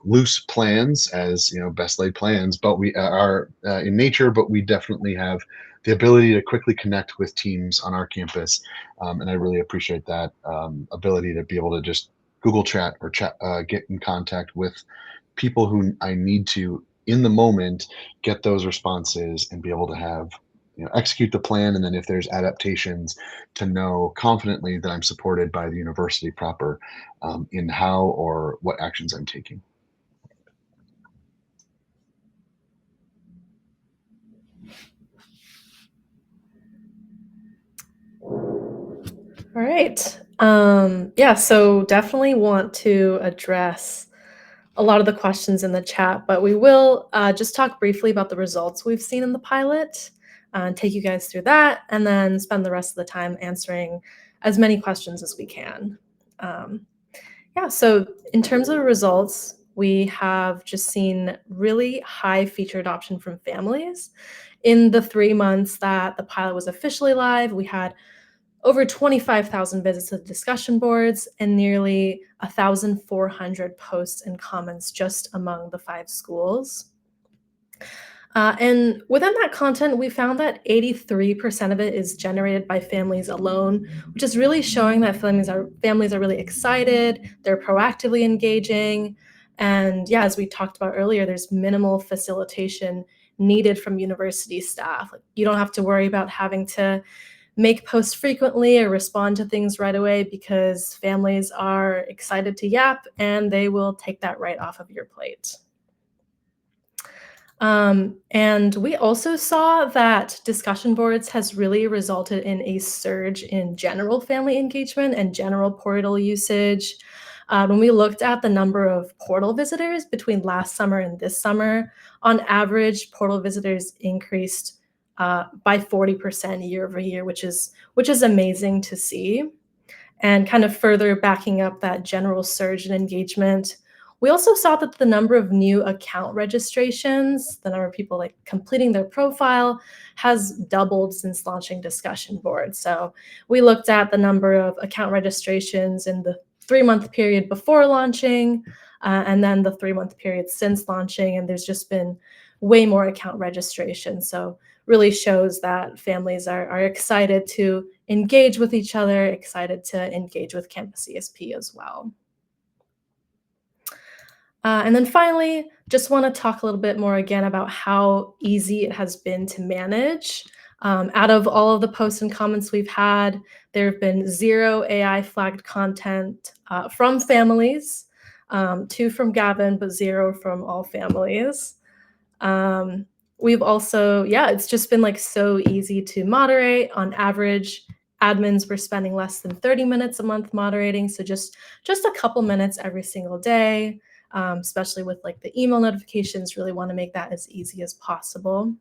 loose plans, as best laid plans, but we are in nature, but we definitely have the ability to quickly connect with teams on our campus. And I really appreciate that ability to be able to just Google chat or get in contact with people who I need to, in the moment, get those responses and be able to have execute the plan. And then if there's adaptations, to know confidently that I'm supported by the university proper in how or what actions I'm taking. All right. Yeah, so definitely want to address a lot of the questions in the chat, but we will just talk briefly about the results we've seen in the pilot and take you guys through that, and then spend the rest of the time answering as many questions as we can. Yeah, so in terms of the results, we have just seen really high feature adoption from families. In the 3 months that the pilot was officially live, we had over 25,000 visits to the discussion boards and nearly 1,400 posts and comments just among the 5 schools. And within that content, we found that 83% of it is generated by families alone, which is really showing that families are really excited, they're proactively engaging. And yeah, as we talked about earlier, there's minimal facilitation needed from university staff. Like, you don't have to worry about having to make posts frequently or respond to things right away, because families are excited to yap and they will take that right off of your plate. And we also saw that discussion boards has really resulted in a surge in general family engagement and general portal usage. When we looked at the number of portal visitors between last summer and this summer, on average, portal visitors increased by 40% year over year, which is amazing to see. And kind of further backing up that general surge in engagement, we also saw that the number of new account registrations, the number of people like completing their profile, has doubled since launching discussion boards. So we looked at the number of account registrations in the 3-month period before launching, and then the 3-month period since launching, and there's just been way more account registration. So really shows that families are excited to engage with each other, excited to engage with Campus ESP as well. And then finally, just want to talk a little bit more again about how easy it has been to manage. Out of all of the posts and comments we've had, there have been 0 AI flagged content from families, 2 from Gavin, but 0 from all families. We've also, it's just been like so easy to moderate. On average, admins were spending less than 30 minutes a month moderating, so just a couple minutes every single day. Especially with like the email notifications, really want to make that as easy as possible.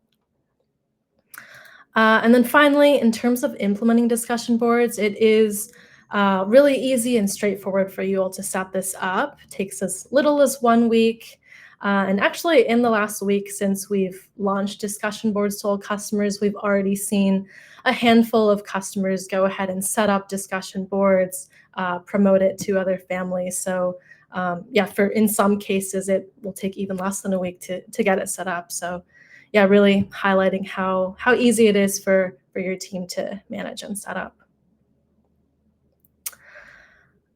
And then finally, in terms of implementing discussion boards, it is really easy and straightforward for you all to set this up. It takes as little as 1 week. And actually, in the last week since we've launched discussion boards to all customers, we've already seen a handful of customers go ahead and set up discussion boards, promote it to other families. So in some cases, it will take even less than a week to get it set up. So yeah, really highlighting how easy it is for your team to manage and set up.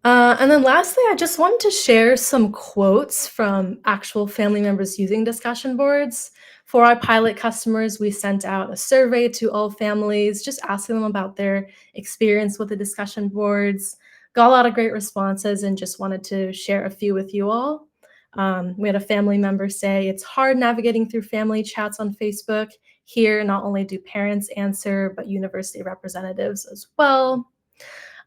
And then lastly, I just wanted to share some quotes from actual family members using discussion boards. For our pilot customers, we sent out a survey to all families, just asking them about their experience with the discussion boards. Got a lot of great responses and just wanted to share a few with you all. We had a family member say, "It's hard navigating through family chats on Facebook. Here, not only do parents answer, but university representatives as well."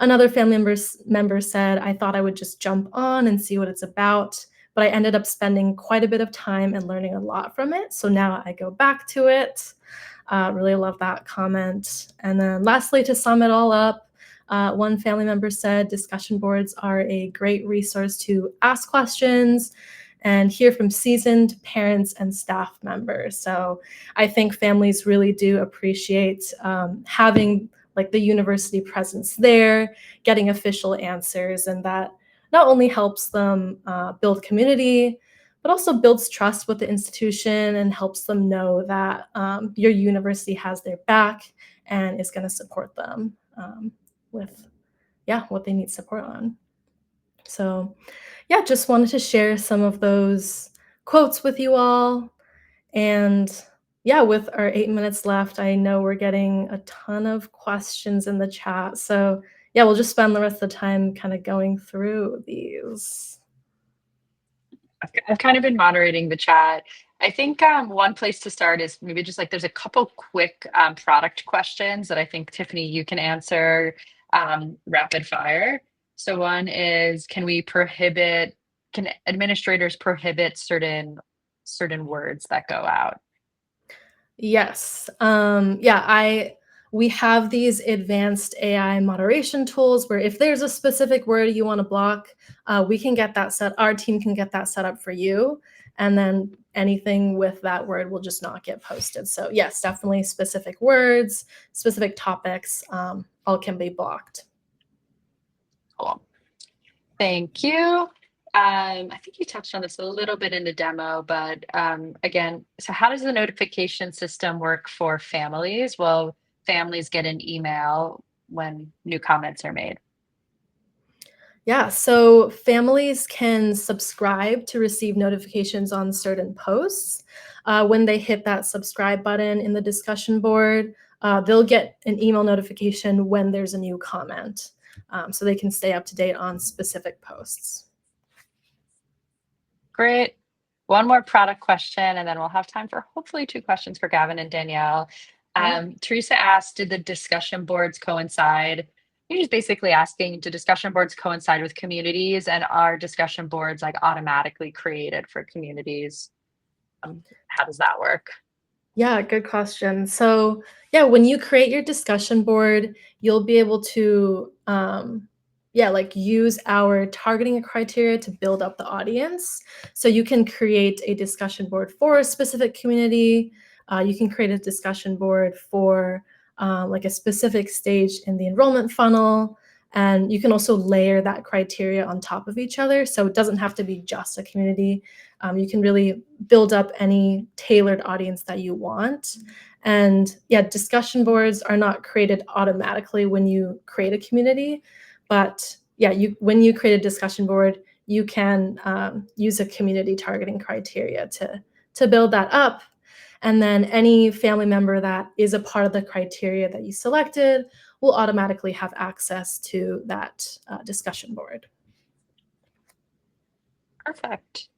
Another family member said, "I thought I would just jump on and see what it's about, but I ended up spending quite a bit of time and learning a lot from it. So now I go back to it." Really love that comment. And then lastly, to sum it all up, one family member said, "Discussion boards are a great resource to ask questions and hear from seasoned parents and staff members." So I think families really do appreciate having like the university presence there, getting official answers, and that not only helps them build community, but also builds trust with the institution and helps them know that your university has their back and is going to support them with what they need support on. So just wanted to share some of those quotes with you all. And with our 8 minutes left, I know we're getting a ton of questions in the chat. So we'll just spend the rest of the time kind of going through these. I've kind of been moderating the chat. I think one place to start is maybe just like there's a couple quick product questions that I think, Tiffany, you can answer rapid fire. So one is, can administrators prohibit certain words that go out? Yes. We have these advanced AI moderation tools where if there's a specific word you want to block, we can get that our team can get that set up for you. And then anything with that word will just not get posted. So yes, definitely specific words, specific topics, all can be blocked. Cool. Thank you. I think you touched on this a little bit in the demo, but again, so how does the notification system work for families? Well, families get an email when new comments are made. Yeah, so families can subscribe to receive notifications on certain posts. When they hit that subscribe button in the discussion board, they'll get an email notification when there's a new comment, so they can stay up to date on specific posts. Great. One more product question, and then we'll have time for hopefully 2 questions for Gavin and Danielle. Teresa asked, did the discussion boards coincide? You're just basically asking, do discussion boards coincide with communities, and are discussion boards like automatically created for communities? How does that work? Yeah, good question. So when you create your discussion board, you'll be able to use our targeting criteria to build up the audience. So you can create a discussion board for a specific community. You can create a discussion board for like a specific stage in the enrollment funnel. And you can also layer that criteria on top of each other. So it doesn't have to be just a community. You can really build up any tailored audience that you want. And discussion boards are not created automatically when you create a community. But when you create a discussion board, you can use a community targeting criteria to build that up. And then any family member that is a part of the criteria that you selected will automatically have access to that discussion board. Perfect.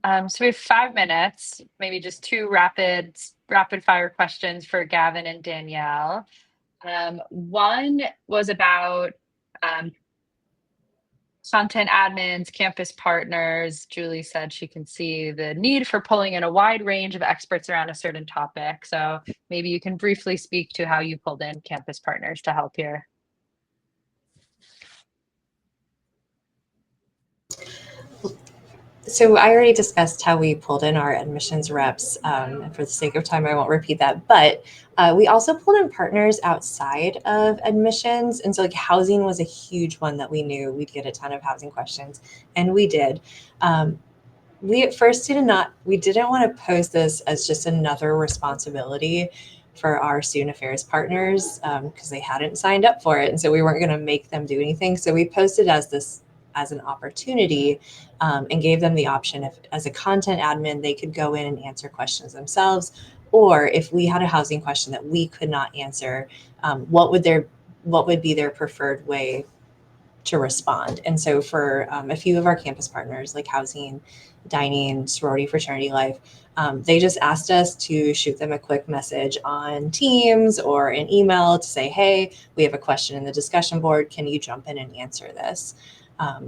So we have 5 minutes, maybe just 2 rapid fire questions for Gavin and Danielle. One was about content admins, campus partners. Julie said she can see the need for pulling in a wide range of experts around a certain topic. So maybe you can briefly speak to how you pulled in campus partners to help here. So I already discussed how we pulled in our admissions reps. For the sake of time, I won't repeat that. But we also pulled in partners outside of admissions. And so like housing was a huge one that we knew we'd get a ton of housing questions. And we did. We at first didn't want to pose this as just another responsibility for our student affairs partners because they hadn't signed up for it. And so we weren't going to make them do anything. So we posted as this as an opportunity, and gave them the option if, as a content admin, they could go in and answer questions themselves, or if we had a housing question that we could not answer, what would be their preferred way to respond. And so for a few of our campus partners like housing, dining, sorority, fraternity life, they just asked us to shoot them a quick message on Teams or an email to say, hey, we have a question in the discussion board. Can you jump in and answer this?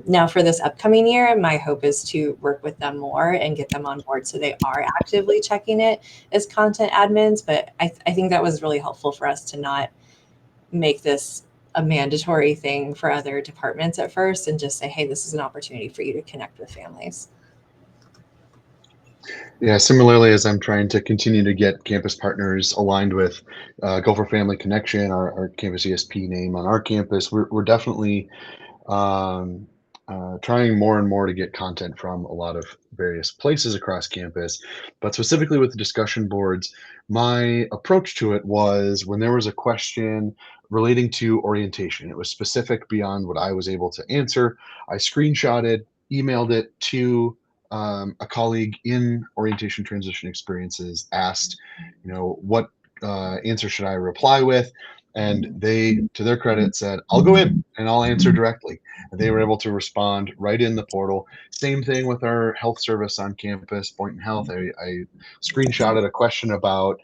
Now for this upcoming year, my hope is to work with them more and get them on board so they are actively checking it as content admins. But I think that was really helpful for us to not make this a mandatory thing for other departments at first and just say, hey, this is an opportunity for you to connect with families. Yeah, similarly, as I'm trying to continue to get campus partners aligned with Gopher Family Connection, our Campus ESP name on our campus, we're definitely um, trying more and more to get content from a lot of various places across campus. But specifically with the discussion boards, my approach to it was when there was a question relating to orientation, it was specific beyond what I was able to answer. I screenshotted, emailed it to a colleague in orientation transition experiences, asked, what answer should I reply with? And they, to their credit, said, I'll go in and I'll answer directly. And they were able to respond right in the portal. Same thing with our health service on campus, Boynton Health. I screenshotted a question about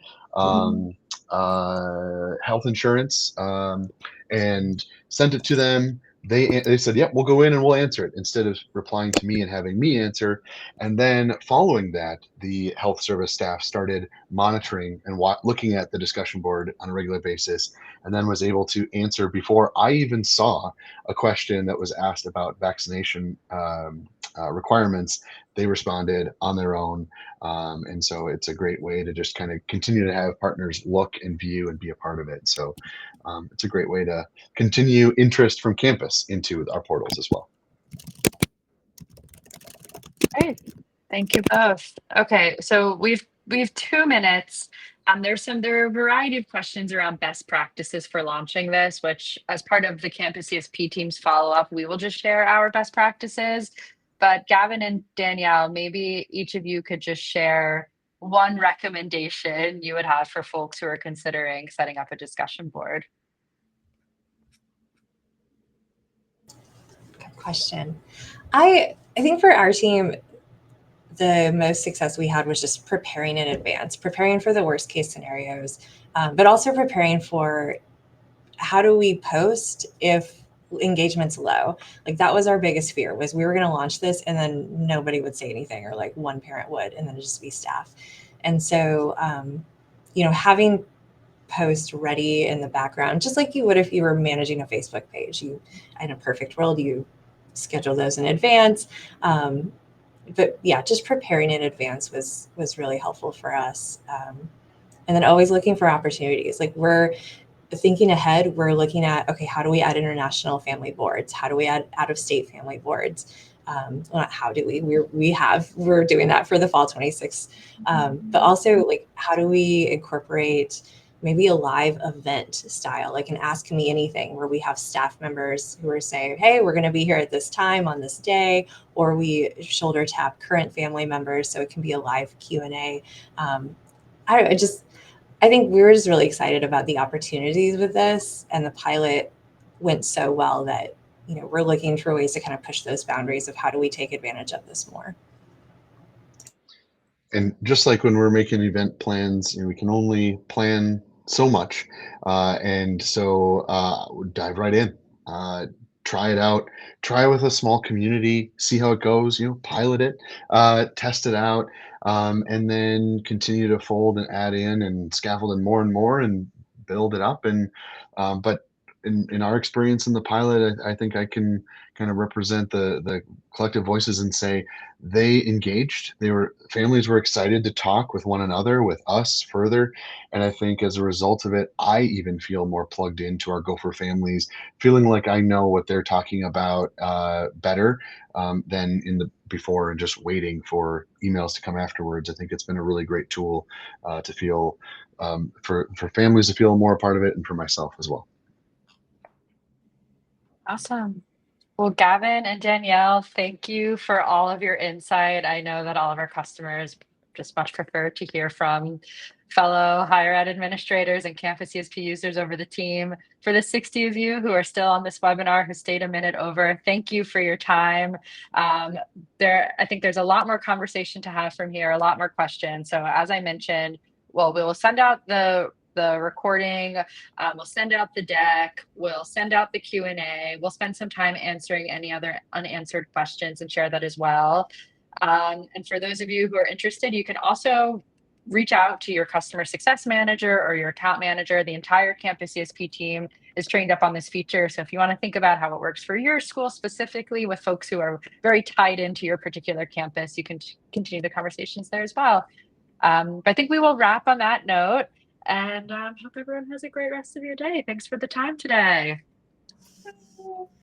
health insurance and sent it to them. They said, yep, we'll go in and we'll answer it, instead of replying to me and having me answer. And then following that, the health service staff started monitoring and looking at the discussion board on a regular basis, and then was able to answer before I even saw a question that was asked about vaccination requirements. They responded on their own. And so it's a great way to just kind of continue to have partners look and view and be a part of it. So it's a great way to continue interest from campus into our portals as well. Great. Thank you both. Okay, so we've 2 minutes. There are a variety of questions around best practices for launching this, which as part of the Campus CSP team's follow-up, we will just share our best practices. But Gavin and Danielle, maybe each of you could just share one recommendation you would have for folks who are considering setting up a discussion board. Good question. I think for our team, the most success we had was just preparing in advance, preparing for the worst case scenarios, but also preparing for how do we post if engagement's low. Like that was our biggest fear, was we were going to launch this and then nobody would say anything, or like one parent would, and then it'd just be staff. And so, having post ready in the background, just like you would if you were managing a Facebook page. In a perfect world, you schedule those in advance. But yeah, just preparing in advance was really helpful for us. And then always looking for opportunities. Like we're thinking ahead, we're looking at, okay, how do we add international family boards? How do we add out-of-state family boards? Not how do we, we're doing that for the fall 26. But also like, how do we incorporate maybe a live event style, like an Ask Me Anything, where we have staff members who are saying, hey, we're going to be here at this time on this day, or we shoulder tap current family members so it can be a live Q&A. I think we were just really excited about the opportunities with this, and the pilot went so well that, we're looking for ways to kind of push those boundaries of how do we take advantage of this more. And just like when we're making event plans, we can only plan so much. And so dive right in, try it out, try with a small community, see how it goes, pilot it, test it out, and then continue to fold and add in and scaffold in more and more and build it up. And but in our experience in the pilot, I think I can kind of represent the collective voices and say they engaged. Families were excited to talk with one another, with us further. And I think as a result of it, I even feel more plugged into our Gopher families, feeling like I know what they're talking about better than before, and just waiting for emails to come afterwards. I think it's been a really great tool to feel for families to feel more a part of it, and for myself as well. Awesome. Well, Gavin and Danielle, thank you for all of your insight. I know that all of our customers just much prefer to hear from fellow higher ed administrators and Campus ESP users over the team. For the 60 of you who are still on this webinar, who stayed a minute over, thank you for your time. I think there's a lot more conversation to have from here, a lot more questions. So as I mentioned, well, we will send out the recording. We'll send out the deck. We'll send out the Q&A. We'll spend some time answering any other unanswered questions and share that as well. And for those of you who are interested, you can also reach out to your customer success manager or your account manager. The entire Campus ESP team is trained up on this feature. So if you want to think about how it works for your school specifically with folks who are very tied into your particular campus, you can continue the conversations there as well. But I think we will wrap on that note. And hope everyone has a great rest of your day. Thanks for the time today.